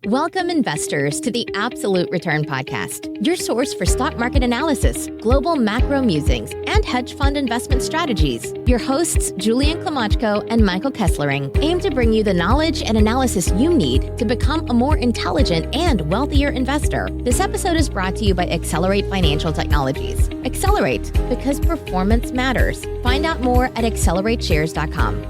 Welcome, investors, to the Absolute Return Podcast, your source for stock market analysis, global macro musings, and hedge fund investment strategies. Your hosts, Julian Klimachko and Michael Kesslering, aim to bring you the knowledge and analysis you need to become a more intelligent and wealthier investor. This episode is brought to you by Accelerate Financial Technologies. Accelerate, because performance matters. Find out more at accelerateshares.com.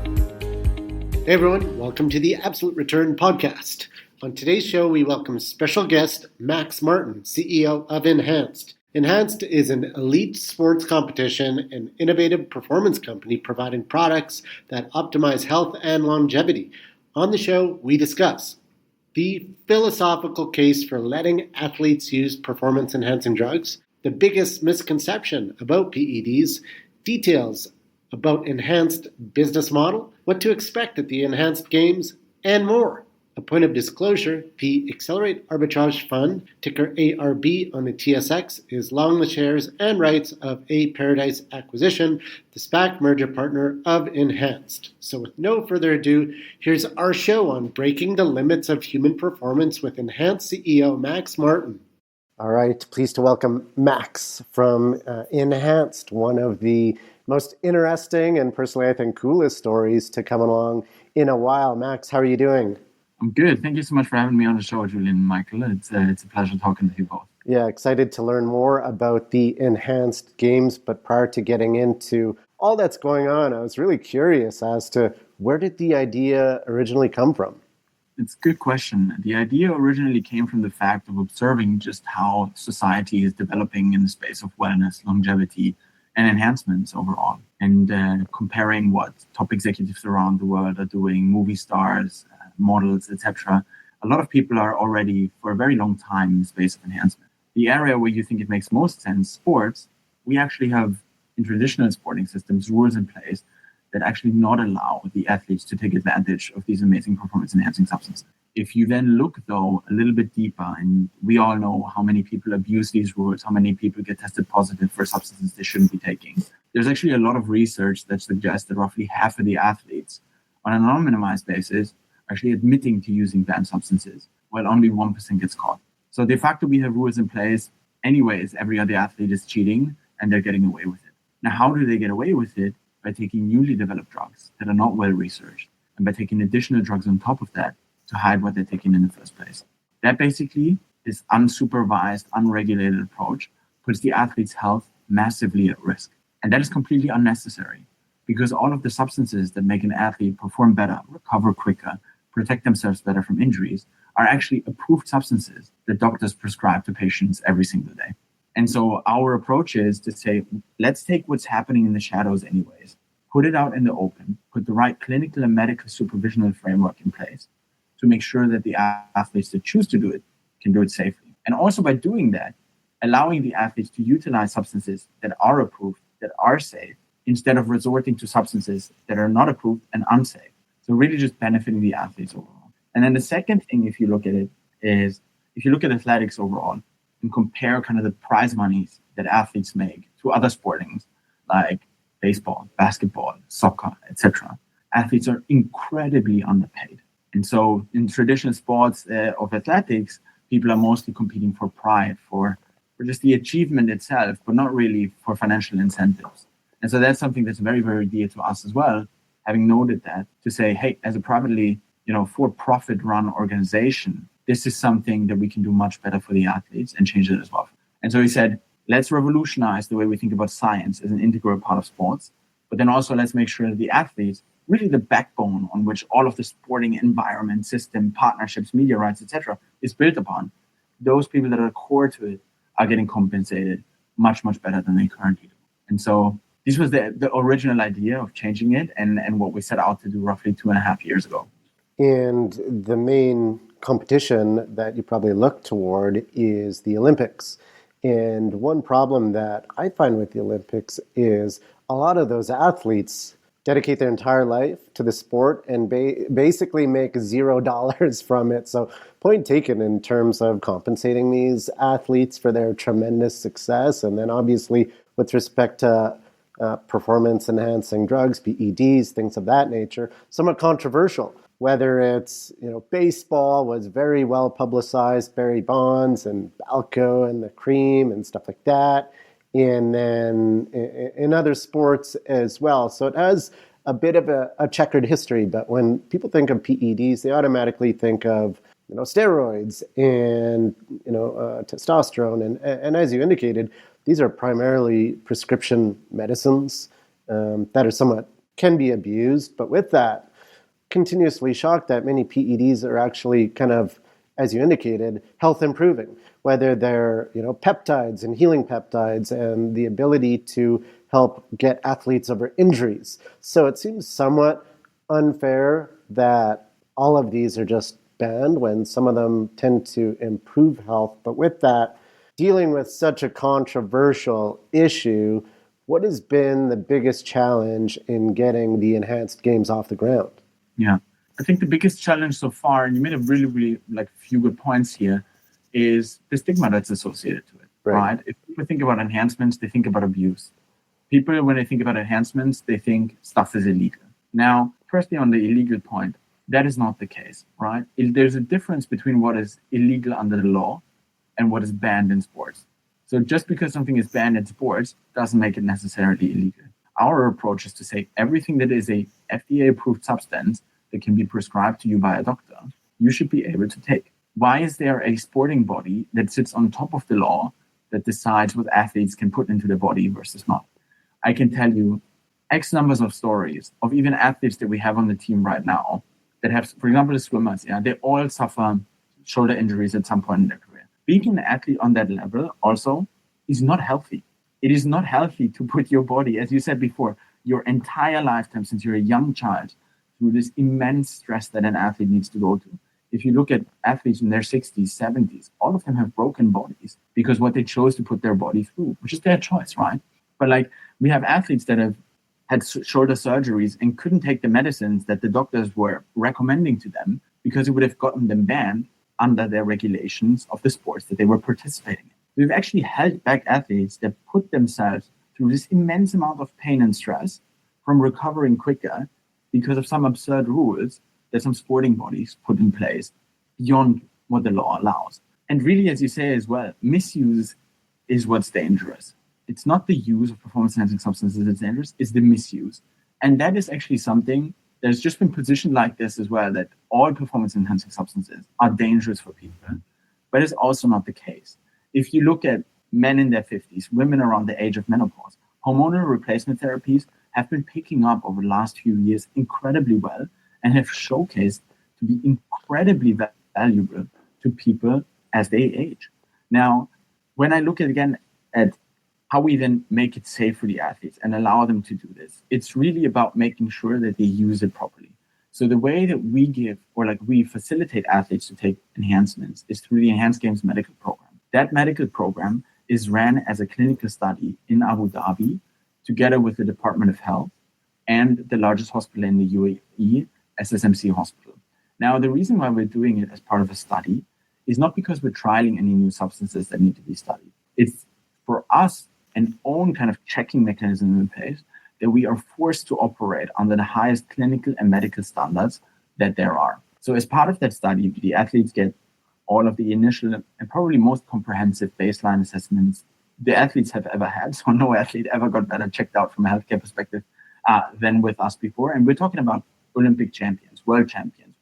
Hey everyone, welcome to the Absolute Return Podcast. On today's show, we welcome special guest Max Martin, CEO of Enhanced. Enhanced is an elite sports competition and innovative performance company providing products that optimize health and longevity. On the show, we discuss the philosophical case for letting athletes use performance-enhancing drugs, the biggest misconception about PEDs, details about Enhanced business model, what to expect at the Enhanced Games, and more. A point of disclosure, the Accelerate Arbitrage Fund, ticker ARB on the TSX, is long the shares and rights of A Paradise Acquisition, the SPAC merger partner of Enhanced. So with no further ado, here's our show on breaking the limits of human performance with Enhanced CEO Max Martin. All right, pleased to welcome Max from Enhanced, one of the most interesting and personally I think coolest stories to come along in a while. Max, how are you doing? I'm good. Thank you so much for having me on the show, Julian and Michael. It's a pleasure talking to you both. Yeah, excited to learn more about the Enhanced Games. But prior to getting into all that's going on, I was really curious as to where did the idea originally come from? It's a good question. The idea originally came from the fact of observing just how society is developing in the space of wellness, longevity, and enhancements overall, and comparing what top executives around the world are doing, movie stars, models, etc. A lot of people are already for a very long time in the space of enhancement. The area where you think it makes most sense, sports, we actually have in traditional sporting systems rules in place that actually not allow the athletes to take advantage of these amazing performance enhancing substances. If you then look though a little bit deeper, and we all know how many people abuse these rules, how many people get tested positive for substances they shouldn't be taking, there's actually a lot of research that suggests that roughly half of the athletes on a non-minimized basis actually admitting to using banned substances, while only 1% gets caught. So de facto, we have rules in place. Anyways, every other athlete is cheating and they're getting away with it. Now, how do they get away with it? By taking newly developed drugs that are not well researched and by taking additional drugs on top of that to hide what they're taking in the first place. That basically, this unsupervised, unregulated approach puts the athlete's health massively at risk. And that is completely unnecessary because all of the substances that make an athlete perform better, recover quicker, protect themselves better from injuries are actually approved substances that doctors prescribe to patients every single day. And so our approach is to say, let's take what's happening in the shadows anyways, put it out in the open, put the right clinical and medical supervisional framework in place to make sure that the athletes that choose to do it can do it safely. And also by doing that, allowing the athletes to utilize substances that are approved, that are safe, instead of resorting to substances that are not approved and unsafe. So really just benefiting the athletes overall. And then the second thing, if you look at it, is if you look at athletics overall and compare kind of the prize monies that athletes make to other sportings like baseball, basketball, soccer, etc., athletes are incredibly underpaid. And so in traditional sports of athletics, people are mostly competing for pride, for just the achievement itself, but not really for financial incentives. And so that's something that's very, very dear to us as well, having noted that, to say, hey, as a privately, for-profit run organization, this is something that we can do much better for the athletes and change it as well. And so he said, let's revolutionize the way we think about science as an integral part of sports, but then also let's make sure that the athletes, really the backbone on which all of the sporting environment, system, partnerships, media rights, etc., is built upon, those people that are core to it are getting compensated much, much better than they currently do. And so this was the original idea of changing it and what we set out to do roughly 2.5 years ago. And the main competition that you probably look toward is the Olympics. And one problem that I find with the Olympics is a lot of those athletes dedicate their entire life to the sport and basically make $0 from it. So point taken in terms of compensating these athletes for their tremendous success. And then obviously with respect to performance-enhancing drugs, PEDs, things of that nature, somewhat controversial. whether it's, baseball was very well publicized, Barry Bonds and Balco and the cream and stuff like that. And then in other sports as well. So it has a bit of a checkered history, but when people think of PEDs, they automatically think of steroids and testosterone, and as you indicated, these are primarily prescription medicines that are somewhat can be abused. But with that, continuously shocked that many PEDs are actually kind of, as you indicated, health improving, whether they're peptides and healing peptides and the ability to help get athletes over injuries. So it seems somewhat unfair that all of these are just banned when some of them tend to improve health. But with that, dealing with such a controversial issue, what has been the biggest challenge in getting the enhanced games off the ground? Yeah, I think the biggest challenge so far, and you made a really, really few good points here, is the stigma that's associated to it, right? If people think about enhancements, they think about abuse. People, when they think about enhancements, they think stuff is illegal. Now, firstly, on the illegal point, that is not the case, right? There's a difference between what is illegal under the law and what is banned in sports. So just because something is banned in sports doesn't make it necessarily illegal. Our approach is to say everything that is a FDA-approved substance that can be prescribed to you by a doctor, you should be able to take. Why is there a sporting body that sits on top of the law that decides what athletes can put into their body versus not? I can tell you X numbers of stories of even athletes that we have on the team right now that have, for example, the swimmers, they all suffer shoulder injuries at some point in their career. Being an athlete on that level also is not healthy. It is not healthy to put your body, as you said before, your entire lifetime since you're a young child through this immense stress that an athlete needs to go to. If you look at athletes in their 60s, 70s, all of them have broken bodies because what they chose to put their body through, which is their choice, right? But we have athletes that have had shoulder surgeries and couldn't take the medicines that the doctors were recommending to them because it would have gotten them banned under their regulations of the sports that they were participating in. We've actually held back athletes that put themselves through this immense amount of pain and stress from recovering quicker because of some absurd rules that some sporting bodies put in place beyond what the law allows. And really, as you say as well, misuse is what's dangerous. It's not the use of performance-enhancing substances that's dangerous, it's the misuse. And that is actually something that has just been positioned like this as well, that all performance-enhancing substances are dangerous for people. But it's also not the case. If you look at men in their 50s, women around the age of menopause, hormonal replacement therapies have been picking up over the last few years incredibly well and have showcased to be incredibly valuable to people as they age. Now, when I look again at how we then make it safe for the athletes and allow them to do this, it's really about making sure that they use it properly. So the way that we give we facilitate athletes to take enhancements is through the Enhanced Games medical program. That medical program is ran as a clinical study in Abu Dhabi together with the Department of Health and the largest hospital in the UAE, SSMC Hospital. Now, the reason why we're doing it as part of a study is not because we're trialing any new substances that need to be studied. It's for us an own kind of checking mechanism in place that we are forced to operate under the highest clinical and medical standards that there are. So as part of that study, the athletes get all of the initial and probably most comprehensive baseline assessments the athletes have ever had. So no athlete ever got better checked out from a healthcare perspective than with us before. And we're talking about Olympic champions, world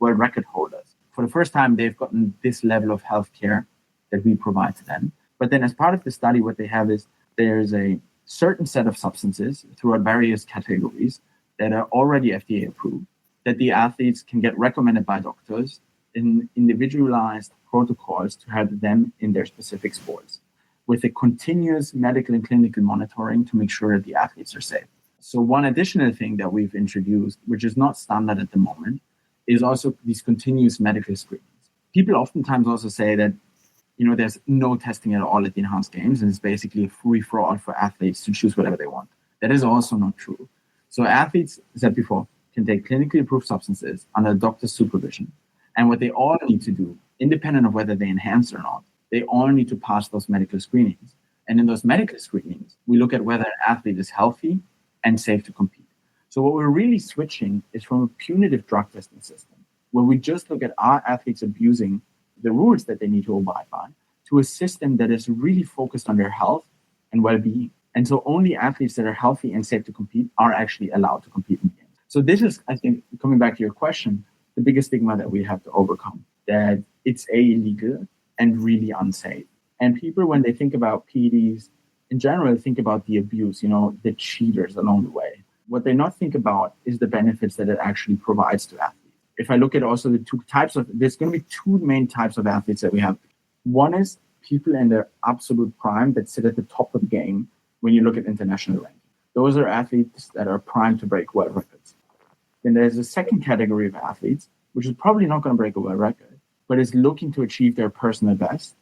record holders. For the first time, they've gotten this level of healthcare that we provide to them. But then as part of the study, what they have is there's a certain set of substances throughout various categories that are already FDA approved, that the athletes can get recommended by doctors in individualized protocols to have them in their specific sports, with a continuous medical and clinical monitoring to make sure that the athletes are safe. So one additional thing that we've introduced, which is not standard at the moment, is also these continuous medical screenings. People oftentimes also say that there's no testing at all at the Enhanced Games, and it's basically a free-for-all for athletes to choose whatever they want. That is also not true. So athletes, as I said before, can take clinically approved substances under doctor's supervision. And what they all need to do, independent of whether they enhance or not, they all need to pass those medical screenings. And in those medical screenings, we look at whether an athlete is healthy and safe to compete. So what we're really switching is from a punitive drug testing system, where we just look at our athletes abusing the rules that they need to abide by, to a system that is really focused on their health and well-being. And so only athletes that are healthy and safe to compete are actually allowed to compete in games. So this is, I think, coming back to your question, the biggest stigma that we have to overcome, that it's illegal and really unsafe. And people, when they think about PEDs, in general, think about the abuse, the cheaters along the way. What they not think about is the benefits that it actually provides to athletes. If I look at also the two types there's going to be two main types of athletes that we have. One is people in their absolute prime that sit at the top of the game when you look at international ranking. Those are athletes that are primed to break world records. Then there's a second category of athletes, which is probably not going to break a world record, but is looking to achieve their personal best,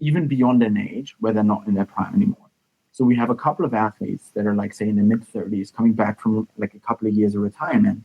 even beyond an age where they're not in their prime anymore. So we have a couple of athletes that are like, say, in the mid-30s, coming back from like a couple of years of retirement,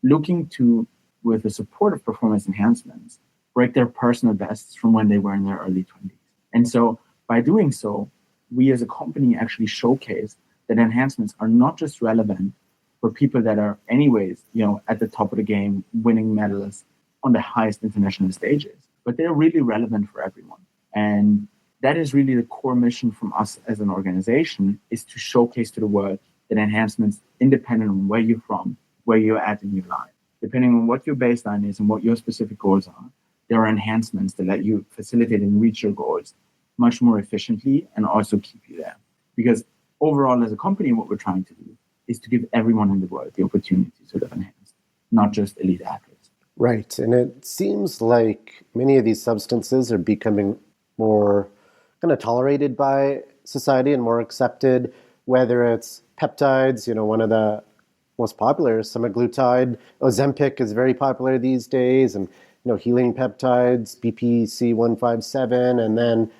looking to, with the support of performance enhancements, break their personal bests from when they were in their early 20s. And so by doing so, we as a company actually showcase that enhancements are not just relevant for people that are anyways, at the top of the game, winning medals on the highest international stages, but they're really relevant for everyone. And that is really the core mission from us as an organization, is to showcase to the world that enhancements, independent on where you're from, where you're at in your life, depending on what your baseline is and what your specific goals are, there are enhancements that let you facilitate and reach your goals much more efficiently and also keep you there. Because overall, as a company, what we're trying to do is to give everyone in the world the opportunity to live enhanced, not just elite athletes. Right. And it seems like many of these substances are becoming more kind of tolerated by society and more accepted, whether it's peptides, one of the most popular is semaglutide. Ozempic is very popular these days, and healing peptides, BPC-157, and then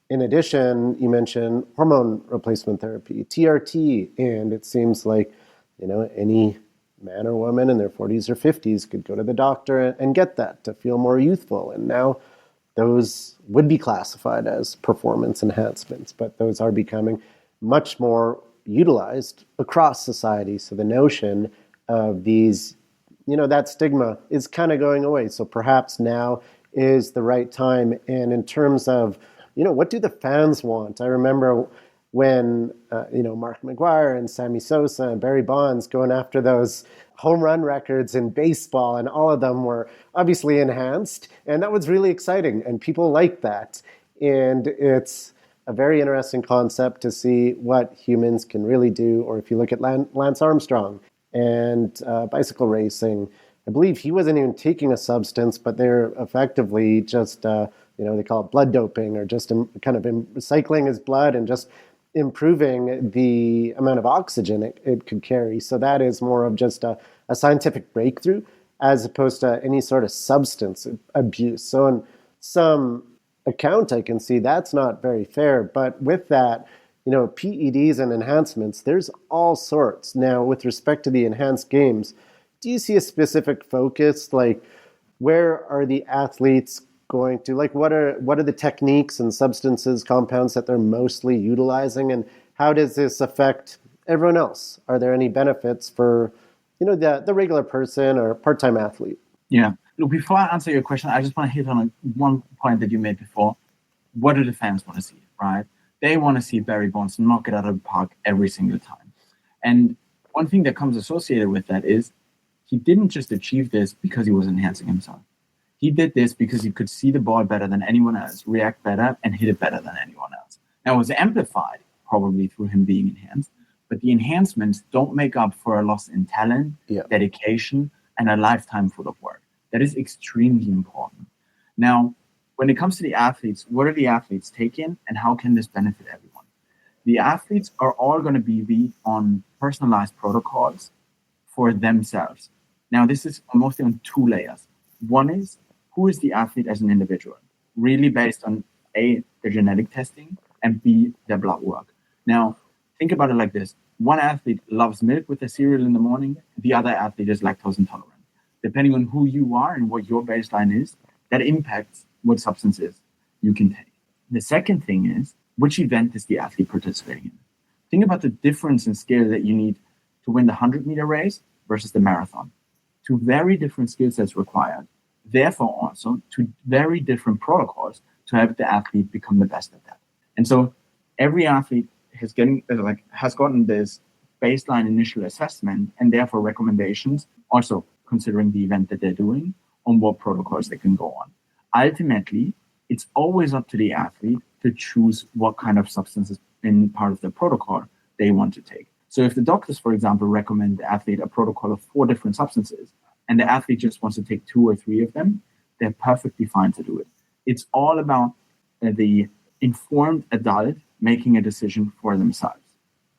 in addition, you mentioned hormone replacement therapy, TRT, and it seems like any man or woman in their 40s or 50s could go to the doctor and get that to feel more youthful. And now those would be classified as performance enhancements, but those are becoming much more utilized across society. So the notion of these, that stigma is kind of going away. So perhaps now is the right time. And in terms of, what do the fans want? I remember when, Mark McGwire and Sammy Sosa and Barry Bonds going after those home run records in baseball, and all of them were obviously enhanced. And that was really exciting. And people liked that. And it's a very interesting concept to see what humans can really do. Or if you look at Lance Armstrong and bicycle racing, I believe he wasn't even taking a substance, but they're effectively just, they call it blood doping, or just kind of recycling his blood and just improving the amount of oxygen it could carry. So that is more of just a scientific breakthrough as opposed to any sort of substance abuse. So in some account, I can see that's not very fair. But with that, PEDs and enhancements, there's all sorts. Now, with respect to the enhanced games, do you see a specific focus? Like, where are the athletes going to, what are the techniques and substances, compounds that they're mostly utilizing, and how does this affect everyone else? Are there any benefits for, the regular person or part-time athlete? Yeah. Look, before I answer your question, I just want to hit on one point that you made before. What do the fans want to see, right? They want to see Barry Bonds knock it out of the park every single time. And one thing that comes associated with that is he didn't just achieve this because he was enhancing himself. He did this because he could see the ball better than anyone else, react better, and hit it better than anyone else. Now, it was amplified probably through him being enhanced, but the enhancements don't make up for a loss in talent, dedication, and a lifetime full of work. That is extremely important. Now, when it comes to the athletes, what are the athletes taking, and how can this benefit everyone? The athletes are all going to be on personalized protocols for themselves. Now, this is mostly on two layers. One is, who is the athlete as an individual? Really based on A, their genetic testing, and B, their blood work. Now, think about it like this. One athlete loves milk with their cereal in the morning. The other athlete is lactose intolerant. Depending on who you are and what your baseline is, that impacts what substances you can take. The second thing is, which event is the athlete participating in? Think about the difference in skill that you need to win the 100-meter race versus the marathon. Two very different skill sets required. therefore also to very different protocols to help the athlete become the best at that. And so every athlete has gotten this baseline initial assessment and therefore recommendations, also considering the event that they're doing, on what protocols they can go on. Ultimately, it's always up to the athlete to choose what kind of substances in part of the protocol they want to take. So if the doctors, for example, recommend the athlete a protocol of 4 different substances and the athlete just wants to take 2 or 3 of them, they're perfectly fine to do it. It's all about the informed adult making a decision for themselves.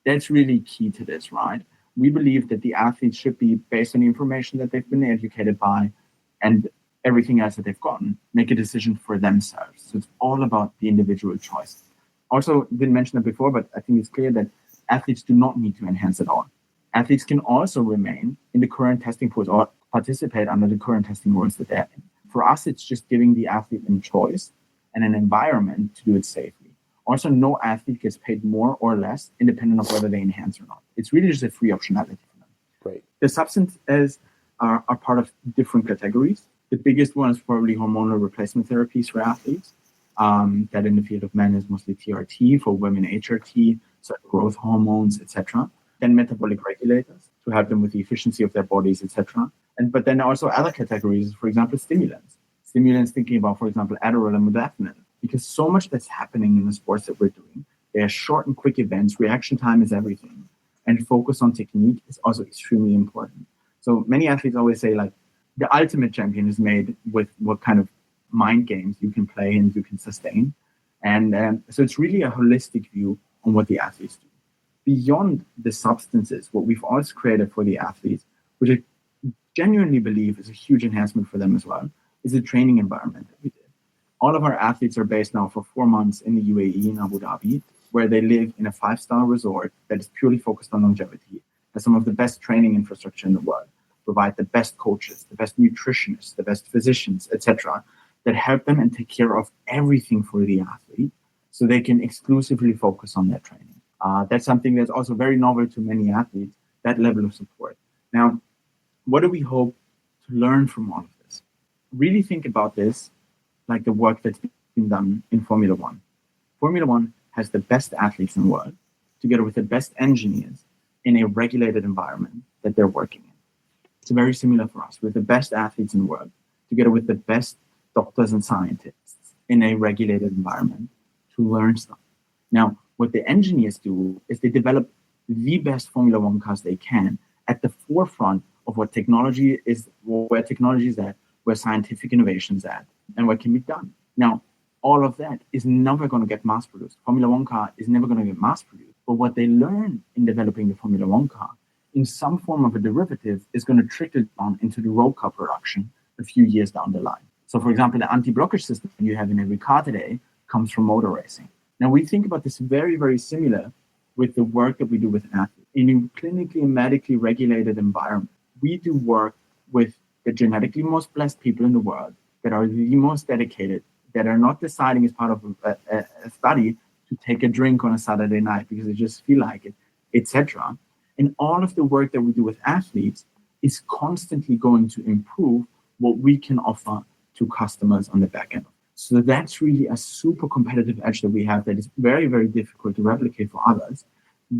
That's really key to this, right? We believe that the athletes should be, based on the information that they've been educated by and everything else that they've gotten, make a decision for themselves. So it's all about the individual choice. Also, didn't mention that before, but I think it's clear that athletes do not need to enhance at all. Athletes can also remain in the current testing pools or participate under the current testing rules that they're in. For us, it's just giving the athlete a choice and an environment to do it safely. Also, no athlete gets paid more or less independent of whether they enhance or not. It's really just a free optionality for them. Great. The substances are part of different categories. The biggest one is probably hormonal replacement therapies for athletes. That in the field of men is mostly TRT, for women HRT, so growth hormones, etc. Then metabolic regulators to help them with the efficiency of their bodies, etc. But then also other categories, for example, stimulants. Stimulants thinking about, for example, Adderall and modafinil. Because so much that's happening in the sports that we're doing, they are short and quick events, reaction time is everything. And focus on technique is also extremely important. So many athletes always say, like, the ultimate champion is made with what kind of mind games you can play and you can sustain. And so it's really a holistic view on what the athletes do. Beyond the substances, what we've also created for the athletes, which I genuinely believe is a huge enhancement for them as well, is the training environment that we did. All of our athletes are based now for 4 months in the UAE in Abu Dhabi, where they live in a 5-star resort that is purely focused on longevity, has some of the best training infrastructure in the world, provide the best coaches, the best nutritionists, the best physicians, etc., that help them and take care of everything for the athlete so they can exclusively focus on their training. That's something that's also very novel to many athletes, that level of support. Now, what do we hope to learn from all of this? Really think about this like the work that's been done in Formula One. Formula One has the best athletes in the world, together with the best engineers in a regulated environment that they're working in. It's very similar for us, with the best athletes in the world, together with the best doctors and scientists in a regulated environment to learn stuff. Now, what the engineers do is they develop the best Formula One cars they can at the forefront of what technology is, where technology is at, where scientific innovation is at, and what can be done. Now, all of that is never going to get mass produced. Formula One car is never going to get mass produced. But what they learn in developing the Formula One car in some form of a derivative is going to trickle down into the road car production a few years down the line. So, for example, the anti-blockage system you have in every car today comes from motor racing. Now, we think about this very, very similar with the work that we do with athletes. In a clinically and medically regulated environment, we do work with the genetically most blessed people in the world that are the most dedicated, that are not deciding as part of a study to take a drink on a Saturday night because they just feel like it, etc. And all of the work that we do with athletes is constantly going to improve what we can offer to customers on the back end. So that's really a super competitive edge that we have that is very, very difficult to replicate for others.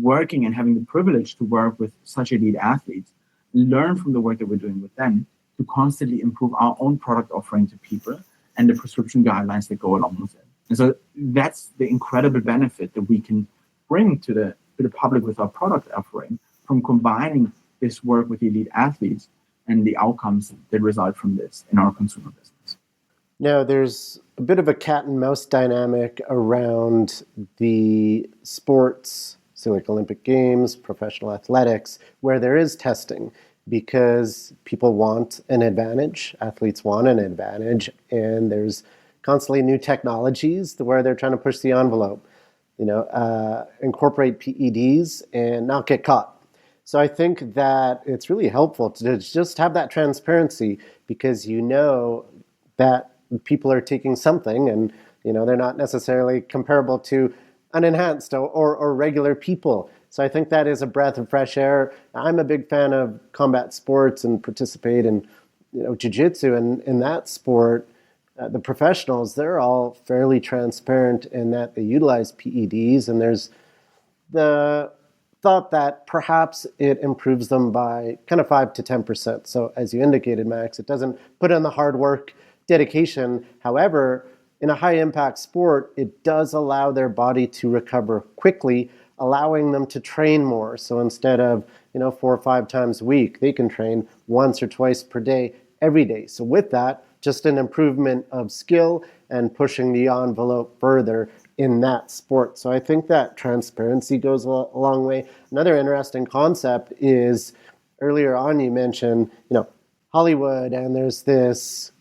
Working and having the privilege to work with such elite athletes, learn from the work that we're doing with them to constantly improve our own product offering to people and the prescription guidelines that go along with it. And so that's the incredible benefit that we can bring to the public with our product offering from combining this work with elite athletes and the outcomes that result from this in our consumer business. Now, there's a bit of a cat and mouse dynamic around the sports, so like Olympic Games, professional athletics, where there is testing because people want an advantage, athletes want an advantage, and there's constantly new technologies where they're trying to push the envelope, incorporate PEDs and not get caught. So I think that it's really helpful to just have that transparency because you know that people are taking something and they're not necessarily comparable to unenhanced or regular people. So I think that is a breath of fresh air. I'm a big fan of combat sports and participate in jiu-jitsu and in that sport, the professionals, they're all fairly transparent in that they utilize PEDs, and there's the thought that perhaps it improves them by kind of 5 to 10%. So as you indicated, Max, it doesn't put in the hard work, dedication. However, in a high impact sport, it does allow their body to recover quickly, allowing them to train more. So instead of 4 or 5 times a week, they can train once or twice per day, every day. So with that, just an improvement of skill and pushing the envelope further in that sport. So I think that transparency goes a long way. Another interesting concept is earlier on you mentioned, Hollywood, and there's this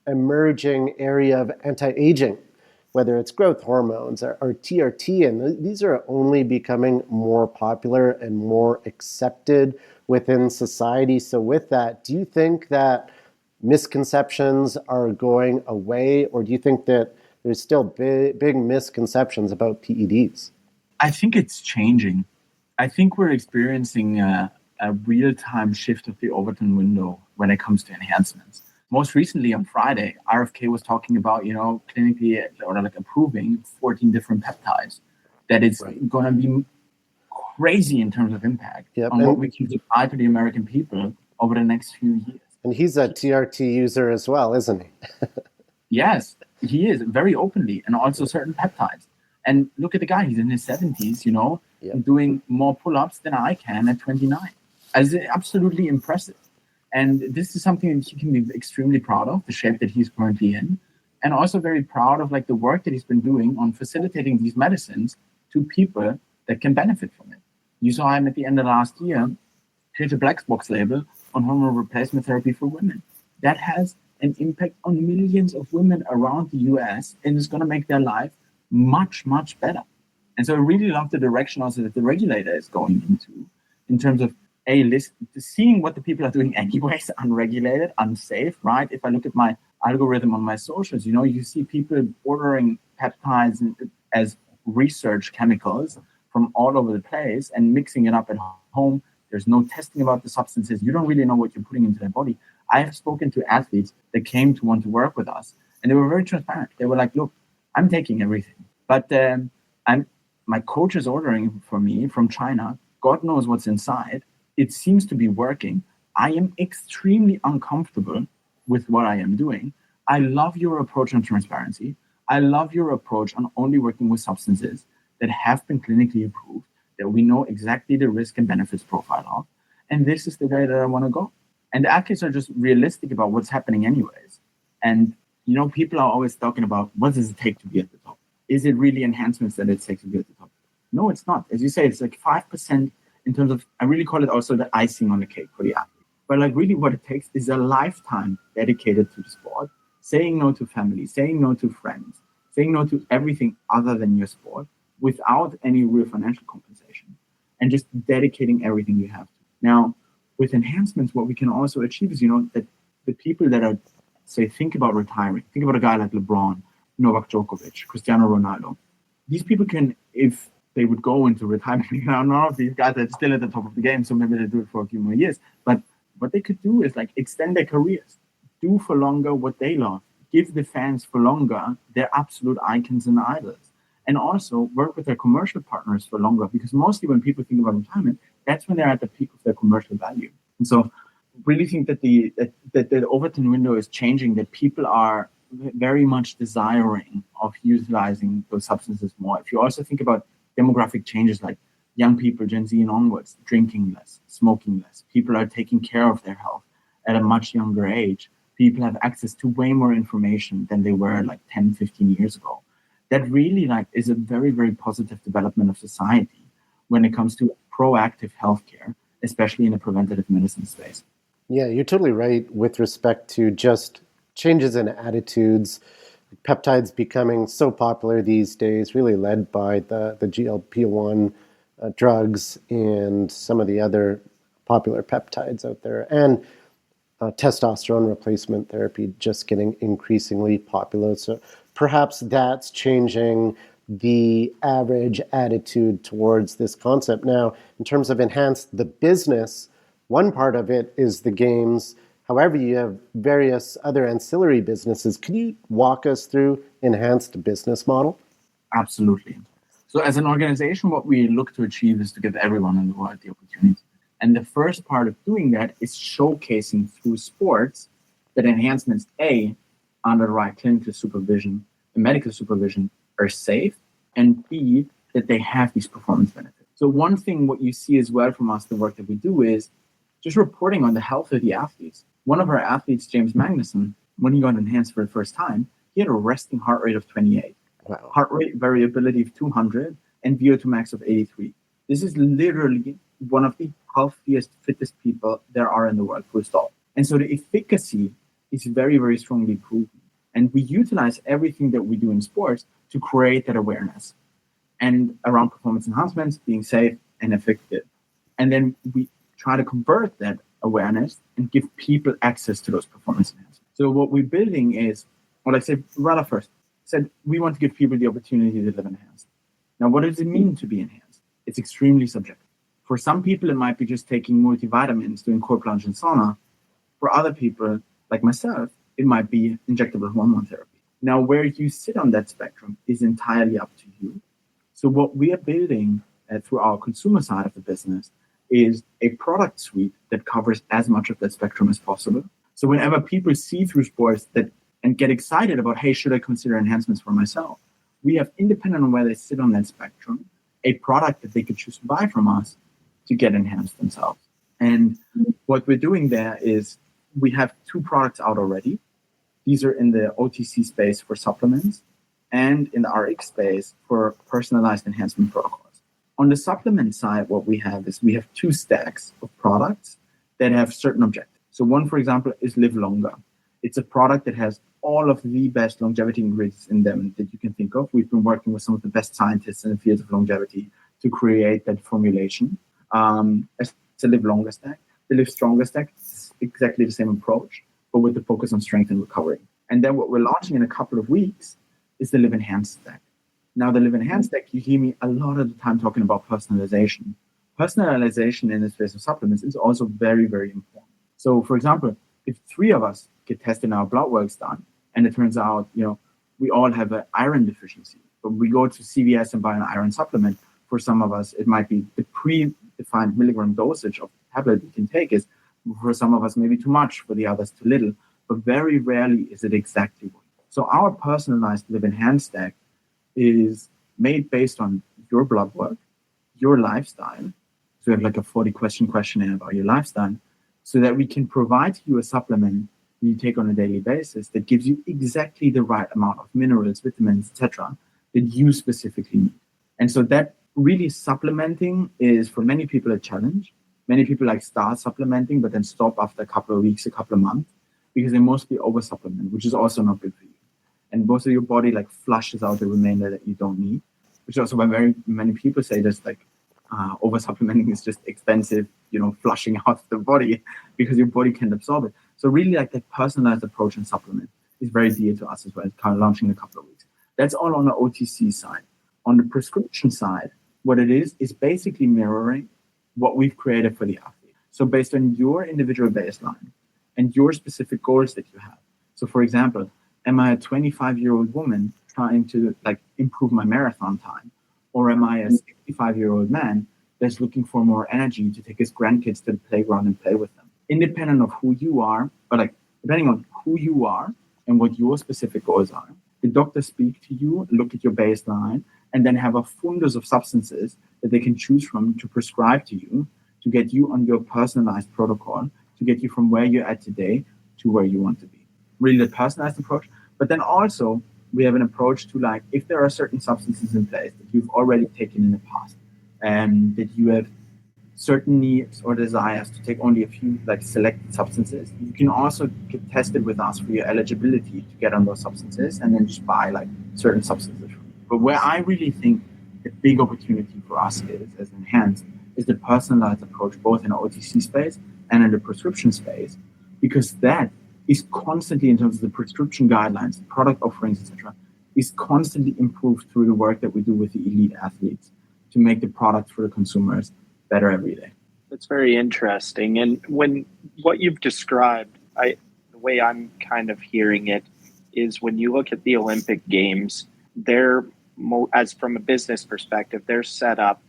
emerging area of anti-aging, whether it's growth hormones or TRT, and these are only becoming more popular and more accepted within society. So with that, do you think that misconceptions are going away, or do you think that there's still big misconceptions about PEDs? I think it's changing. I think we're experiencing a real-time shift of the Overton window when it comes to enhancements. Most recently on Friday, RFK was talking about, clinically or approving 14 different peptides. That is going to be crazy in terms of impact on what we can supply to the American people over the next few years. And he's a TRT user as well, isn't he? Yes, he is, very openly, and also certain peptides. And look at the guy, he's in his 70s, doing more pull-ups than I can at 29. It's absolutely impressive. And this is something that he can be extremely proud of, the shape that he's currently in, and also very proud of the work that he's been doing on facilitating these medicines to people that can benefit from it. You saw him at the end of last year, create a black box label on hormone replacement therapy for women. That has an impact on millions of women around the US, and it's going to make their life much, much better. And so I really love the direction also that the regulator is going into, in terms of seeing what the people are doing anyways, unregulated, unsafe, right? If I look at my algorithm on my socials, you see people ordering peptides as research chemicals from all over the place and mixing it up at home. There's no testing about the substances. You don't really know what you're putting into their body. I have spoken to athletes that came to want to work with us, and they were very transparent. They were like, look, I'm taking everything, but my coach is ordering for me from China. God knows what's inside. It seems to be working. I am extremely uncomfortable with what I am doing. I love your approach on transparency. I love your approach on only working with substances that have been clinically approved, that we know exactly the risk and benefits profile of. And this is the way that I want to go. And the athletes are just realistic about what's happening anyways. And, people are always talking about what does it take to be at the top? Is it really enhancements that it takes to be at the top? No, it's not. As you say, it's 5% in terms of, I really call it also the icing on the cake for the athlete. But really what it takes is a lifetime dedicated to the sport, saying no to family, saying no to friends, saying no to everything other than your sport without any real financial compensation, and just dedicating everything you have to. Now, with enhancements, what we can also achieve is, that the people that are, say, think about retiring, think about a guy like LeBron, Novak Djokovic, Cristiano Ronaldo. These people can, if they would go into retirement, none of these guys are still at the top of the game, so maybe they do it for a few more years. But what they could do is extend their careers, do for longer what they love, give the fans for longer their absolute icons and idols, and also work with their commercial partners for longer, because mostly when people think about retirement, that's when they're at the peak of their commercial value. And so really think that the Overton window is changing, that people are very much desiring of utilizing those substances more. If you also think about demographic changes like young people, Gen Z and onwards, drinking less, smoking less, people are taking care of their health at a much younger age. People have access to way more information than they were 10, 15 years ago. That really is a very, very positive development of society when it comes to proactive healthcare, especially in the preventative medicine space. Yeah, you're totally right with respect to just changes in attitudes, peptides becoming so popular these days, really led by the GLP-1 drugs and some of the other popular peptides out there, and testosterone replacement therapy just getting increasingly popular. So perhaps that's changing the average attitude towards this concept. Now, in terms of enhanced the business, one part of it is the games, However, you have various other ancillary businesses. Can you walk us through Enhanced business model? Absolutely. So as an organization, what we look to achieve is to give everyone in the world the opportunity. And the first part of doing that is showcasing through sports that enhancements, A, under the right clinical supervision and medical supervision, are safe, and B, that they have these performance benefits. So one thing what you see as well from us, the work that we do, is just reporting on the health of the athletes. One of our athletes, James Magnuson, when he got enhanced for the first time, he had a resting heart rate of 28. Wow. Heart rate variability of 200, and VO2 max of 83. This is literally one of the healthiest, fittest people there are in the world, full stop. And so the efficacy is very, very strongly proven. And we utilize everything that we do in sports to create that awareness and around performance enhancements being safe and effective. And then we try to convert that awareness and give people access to those performance enhancements. So what we're building is, well, I said rather first, said we want to give people the opportunity to live enhanced. Now, what does it mean to be enhanced? It's extremely subjective. For some people, it might be just taking multivitamins, doing cold plunge and sauna. For other people, like myself, it might be injectable hormone therapy. Now, where you sit on that spectrum is entirely up to you. So what we are building through our consumer side of the business is a product suite that covers as much of that spectrum as possible. So whenever people see through sports that and get excited about, hey, should I consider enhancements for myself? We have, independent on where they sit on that spectrum, a product that they could choose to buy from us to get enhanced themselves. And what we're doing there is we have 2 products out already. These are in the OTC space for supplements and in the RX space for personalized enhancement protocols. On the supplement side, what we have is we have 2 stacks of products that have certain objectives. So one, for example, is Live Longer. It's a product that has all of the best longevity ingredients in them that you can think of. We've been working with some of the best scientists in the field of longevity to create that formulation. It's a Live Longer stack. The Live Stronger stack is exactly the same approach, but with the focus on strength and recovery. And then what we're launching in a couple of weeks is the Live Enhanced stack. Now, the Live Enhanced stack, you hear me a lot of the time talking about personalization. Personalization in the space of supplements is also very, very important. So, for example, if 3 of us get tested and our blood work's done, and it turns out, we all have an iron deficiency, but we go to CVS and buy an iron supplement. For some of us, it might be the predefined milligram dosage of the tablet we can take is, for some of us, maybe too much, for the others too little, but very rarely is it exactly one. So our personalized Live Enhanced stack is made based on your blood work, your lifestyle. So we have like a 40-question questionnaire about your lifestyle, so that we can provide you a supplement you take on a daily basis that gives you exactly the right amount of minerals, vitamins, etc., that you specifically need. And so that really supplementing is for many people a challenge. Many people start supplementing, but then stop after a couple of weeks, a couple of months, because they mostly over supplement, which is also not good for you. And most of your body flushes out the remainder that you don't need, which is also why very many people say this over supplementing is just expensive, flushing out the body because your body can't absorb it. So really that personalized approach in supplement is very dear to us as well. It's kind of launching in a couple of weeks. That's all on the OTC side. On the prescription side, what it is basically mirroring what we've created for the athlete. So based on your individual baseline and your specific goals that you have. So for example, am I a 25-year-old woman trying to improve my marathon time? Or am I a 65-year-old man that's looking for more energy to take his grandkids to the playground and play with them? Independent of who you are, but depending on who you are and what your specific goals are, the doctor speak to you, look at your baseline, and then have a fundus of substances that they can choose from to prescribe to you to get you on your personalized protocol, to get you from where you're at today to where you want to be. Really the personalized approach. But then also we have an approach to if there are certain substances in place that you've already taken in the past and that you have certain needs or desires to take only a few selected substances, you can also get tested with us for your eligibility to get on those substances and then just buy certain substances. But where I really think the big opportunity for us is, as Enhanced, is the personalized approach, both in the OTC space and in the prescription space, because that is constantly, in terms of the prescription guidelines, the product offerings, etc., is constantly improved through the work that we do with the elite athletes to make the product for the consumers better every day. That's very interesting. And when what you've described the way I'm kind of hearing it is when you look at the Olympic Games, they're as from a business perspective, they're set up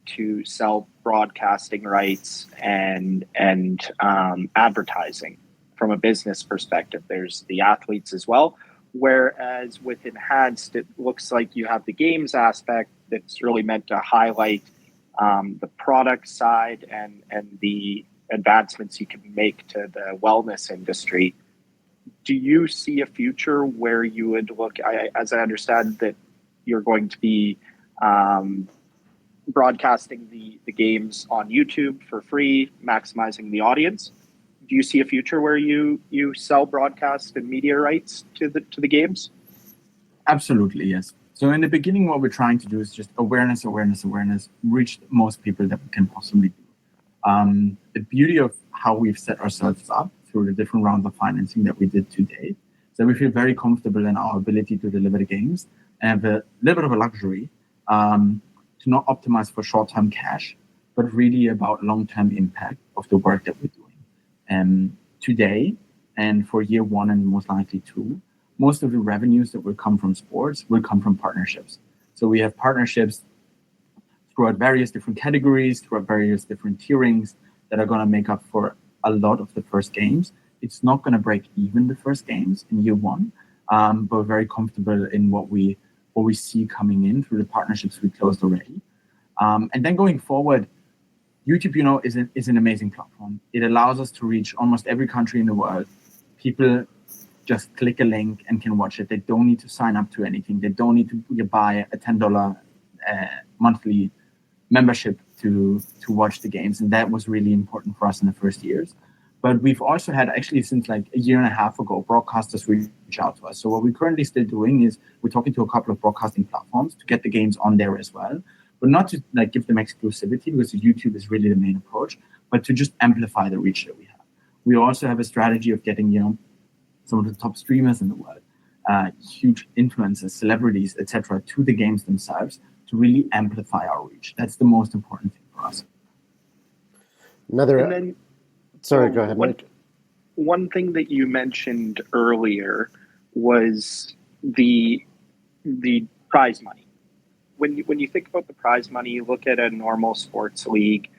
to sell broadcasting rights and advertising. From a business perspective, there's the athletes as well. Whereas with Enhanced, it looks like you have the games aspect that's really meant to highlight the product side and the advancements you can make to the wellness industry. Do you see a future where you would look, as I understand that you're going to be broadcasting the games on YouTube for free, maximizing the audience? Do you see a future where you sell broadcast and media rights to the games? Absolutely, yes. So in the beginning, what we're trying to do is just awareness, reach most people that we can possibly do. The beauty of how we've set ourselves up through the different rounds of financing that we did to date, so we feel very comfortable in our ability to deliver the games and have a little bit of a luxury to not optimize for short-term cash, but really about long-term impact of the work that we're doing. Today, and for year one and most likely two, most of the revenues that will come from sports will come from partnerships. So we have partnerships throughout various different categories, throughout various different tierings that are going to make up for a lot of the first games. It's not going to break even the first games in year one, but we're very comfortable in what we see coming in through the partnerships we closed already. And then going forward, YouTube, is an amazing platform. It allows us to reach almost every country in the world. People just click a link and can watch it. They don't need to sign up to anything. They don't need to buy a $10 monthly membership to watch the games. And that was really important for us in the first years. But we've also had, actually since like a year and a half ago, broadcasters reach out to us. So what we're currently still doing is we're talking to a couple of broadcasting platforms to get the games on there as well. But not to give them exclusivity, because YouTube is really the main approach, but to just amplify the reach that we have. We also have a strategy of getting, some of the top streamers in the world, huge influencers, celebrities, etc., to the games themselves to really amplify our reach. That's the most important thing for us. Sorry, go ahead, Mike. One thing that you mentioned earlier was the prize money. When you think about the prize money, you look at a normal sports league,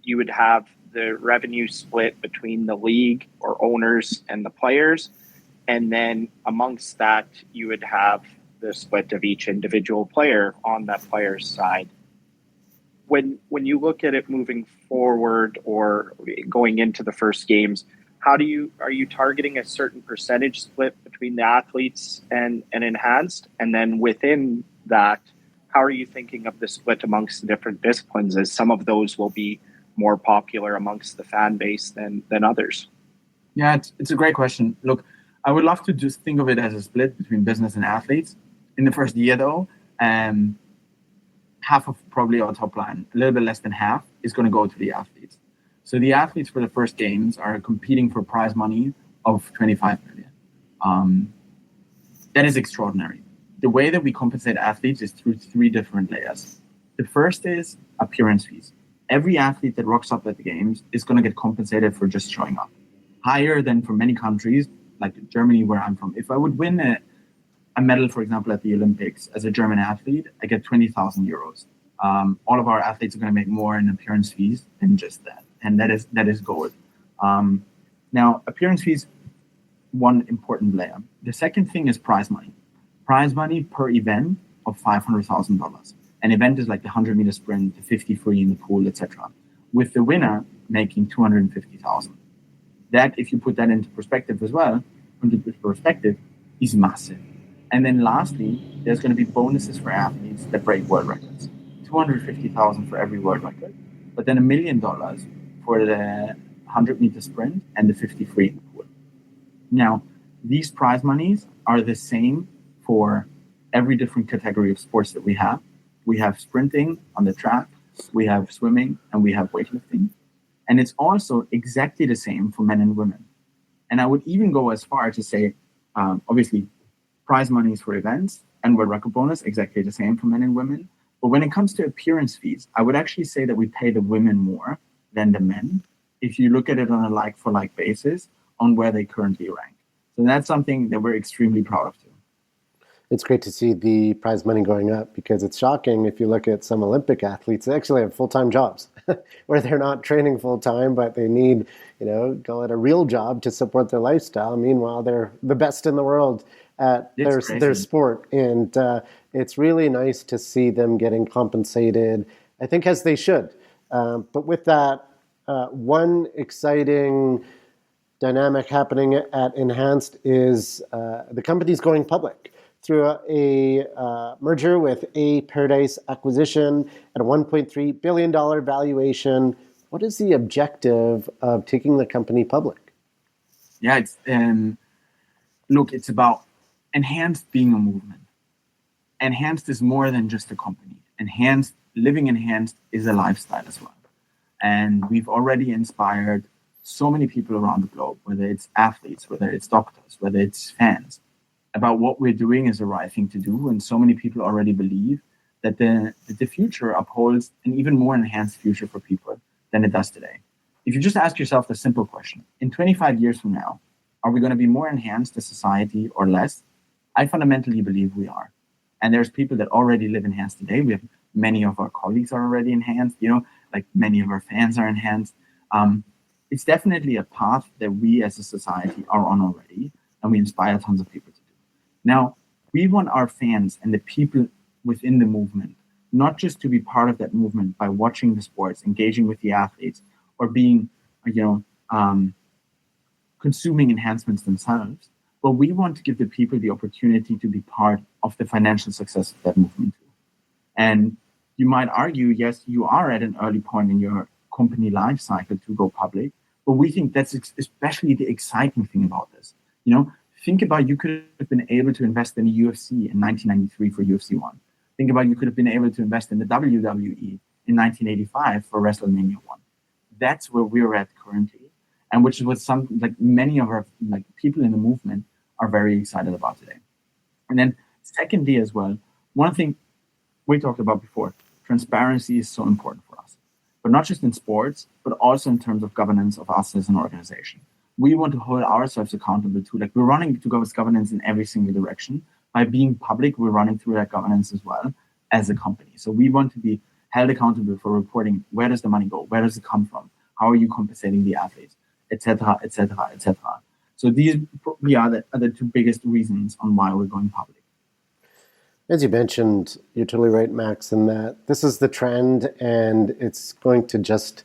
you would have the revenue split between the league or owners and the players. And then amongst that, you would have the split of each individual player on that player's side. When you look at it moving forward or going into the first games, are you targeting a certain percentage split between the athletes and Enhanced? And then within that, how are you thinking of the split amongst the different disciplines, as some of those will be more popular amongst the fan base than others? Yeah, it's a great question. Look, I would love to just think of it as a split between business and athletes. In the first year, though, half of probably our top line, a little bit less than half, is going to go to the athletes. So the athletes for the first games are competing for prize money of $25 million. That is extraordinary. The way that we compensate athletes is through three different layers. The first is appearance fees. Every athlete that rocks up at the games is going to get compensated for just showing up. Higher than for many countries, like Germany, where I'm from. If I would win a medal, for example, at the Olympics as a German athlete, I get 20,000 euros. All of our athletes are going to make more in appearance fees than just that. And that is gold. Now, appearance fees, one important layer. The second thing is prize money. Prize money per event of $500,000. An event is like the 100-meter sprint, the 50 free in the pool, etc. With the winner making $250,000. That, if you put that into perspective as well, is massive. And then lastly, there's going to be bonuses for athletes that break world records. $250,000 for every world record, but then $1 million for the 100-meter sprint and the 50 free in the pool. Now, these prize monies are the same for every different category of sports that we have. We have sprinting on the track, we have swimming, and we have weightlifting. And it's also exactly the same for men and women. And I would even go as far to say, obviously, prize monies for events and world record bonus, exactly the same for men and women. But when it comes to appearance fees, I would actually say that we pay the women more than the men, if you look at it on a like-for-like basis on where they currently rank. So that's something that we're extremely proud of too. It's great to see the prize money going up, because it's shocking if you look at some Olympic athletes, they actually have full-time jobs where they're not training full-time, but they need, call it a real job to support their lifestyle. Meanwhile, they're the best in the world at their sport. And it's really nice to see them getting compensated, I think, as they should. But with that, one exciting dynamic happening at Enhanced is the company's going public through a merger with a PEDs acquisition at a $1.3 billion valuation. What is the objective of taking the company public? Yeah, it's about Enhanced being a movement. Enhanced is more than just a company. Living Enhanced is a lifestyle as well. And we've already inspired so many people around the globe, whether it's athletes, whether it's doctors, whether it's fans, about what we're doing is the right thing to do. And so many people already believe that the future upholds an even more enhanced future for people than it does today. If you just ask yourself the simple question, in 25 years from now, are we going to be more enhanced as society or less? I fundamentally believe we are. And there's people that already live enhanced today. We have many of our colleagues are already enhanced, like many of our fans are enhanced. It's definitely a path that we as a society are on already, and we inspire tons of people to do. Now, we want our fans and the people within the movement not just to be part of that movement by watching the sports, engaging with the athletes, or being, consuming enhancements themselves, but we want to give the people the opportunity to be part of the financial success of that movement too. And you might argue, yes, you are at an early point in your company life cycle to go public, but we think that's especially the exciting thing about this. Think about, you could have been able to invest in the UFC in 1993 for UFC 1. Think about, you could have been able to invest in the WWE in 1985 for WrestleMania 1. That's where we're at currently, and which is what many of our people in the movement are very excited about today. And then secondly as well, one thing we talked about before, transparency is so important for us, but not just in sports, but also in terms of governance of us as an organization. We want to hold ourselves accountable to, we're running towards governance in every single direction. By being public, we're running through that governance as well as a company. So we want to be held accountable for reporting, where does the money go? Where does it come from? How are you compensating the athletes, et cetera, et cetera, et cetera. So these probably are the two biggest reasons on why we're going public. As you mentioned, you're totally right, Max, in that this is the trend and it's going to just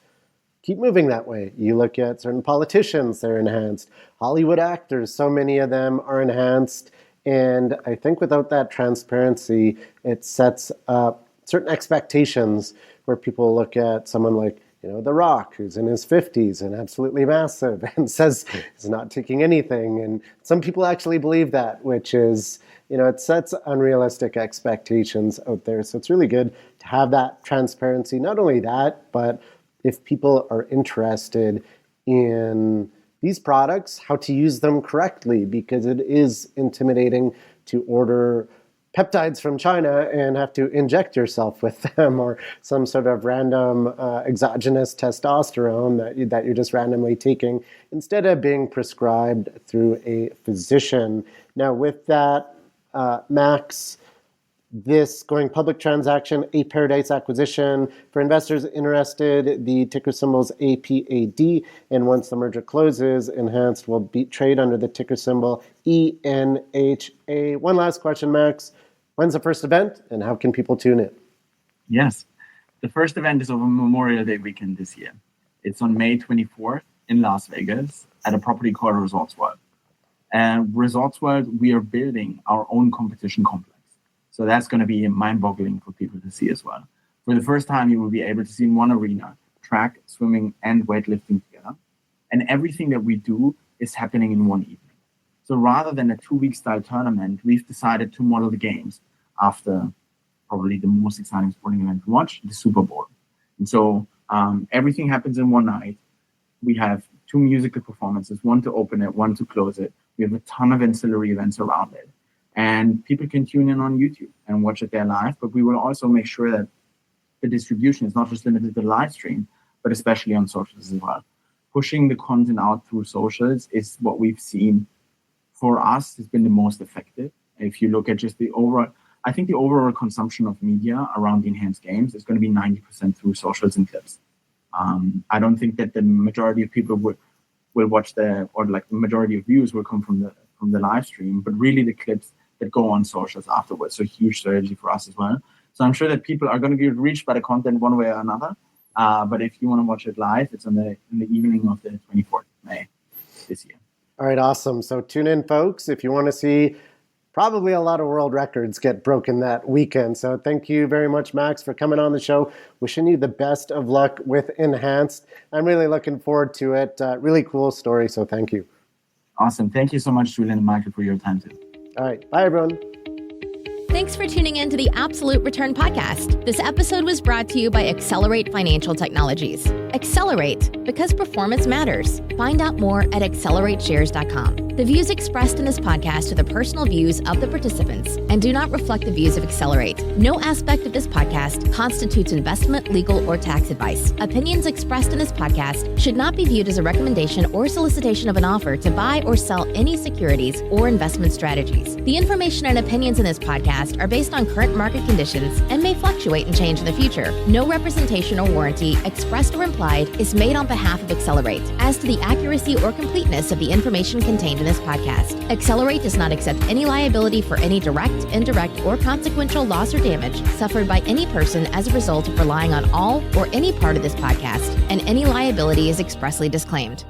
keep moving that way. You look at certain politicians, they're enhanced. Hollywood actors, so many of them are enhanced. And I think without that transparency, it sets up certain expectations where people look at someone like, The Rock, who's in his 50s and absolutely massive and says he's not taking anything. And some people actually believe that, which is, it sets unrealistic expectations out there. So it's really good to have that transparency. Not only that, but if people are interested in these products, how to use them correctly, because it is intimidating to order peptides from China and have to inject yourself with them, or some sort of random exogenous testosterone that you're just randomly taking instead of being prescribed through a physician. Now, with that, Max, this going public transaction, a PEDs acquisition, for investors interested, the ticker symbol is APAD, and once the merger closes, Enhanced will trade under the ticker symbol ENHA. One last question, Max. When's the first event, and how can people tune in? Yes, the first event is over Memorial Day weekend this year. It's on May 24th in Las Vegas at a property called Resorts World. And Resorts World, we are building our own competition complex. So that's going to be mind-boggling for people to see as well. For the first time, you will be able to see in one arena, track, swimming, and weightlifting together. And everything that we do is happening in one evening. So rather than a 2-week style tournament, we've decided to model the games after probably the most exciting sporting event to watch, the Super Bowl. And so everything happens in one night. We have 2 musical performances, one to open it, one to close it. We have a ton of ancillary events around it. And people can tune in on YouTube and watch it there live, but we will also make sure that the distribution is not just limited to the live stream, but especially on socials as well. pushing the content out through socials is what we've seen for us has been the most effective. If you look at just the overall, I think the overall consumption of media around the enhanced games is going to be 90% through socials and clips. I don't think that the majority of people will watch the majority of views will come from the live stream, but really the clips that go on socials afterwards. So huge strategy for us as well. So I'm sure that people are going to be reached by the content one way or another. But if you want to watch it live, it's in the evening of the 24th of May this year. All right, awesome. So tune in, folks, if you want to see probably a lot of world records get broken that weekend. So thank you very much, Max, for coming on the show. Wishing you the best of luck with Enhanced. I'm really looking forward to it. Really cool story, so thank you. Awesome. Thank you so much, Julian and Michael, for your time too. All right. Bye, everyone. Thanks for tuning in to the Absolute Return Podcast. This episode was brought to you by Accelerate Financial Technologies. Accelerate, because performance matters. Find out more at accelerateshares.com. The views expressed in this podcast are the personal views of the participants and do not reflect the views of Accelerate. No aspect of this podcast constitutes investment, legal, or tax advice. Opinions expressed in this podcast should not be viewed as a recommendation or solicitation of an offer to buy or sell any securities or investment strategies. The information and opinions in this podcast are based on current market conditions and may fluctuate and change in the future. No representation or warranty, expressed or implied, is made on behalf of Accelerate as to the accuracy or completeness of the information contained in this podcast. Accelerate does not accept any liability for any direct, indirect, or consequential loss or damage suffered by any person as a result of relying on all or any part of this podcast, and any liability is expressly disclaimed.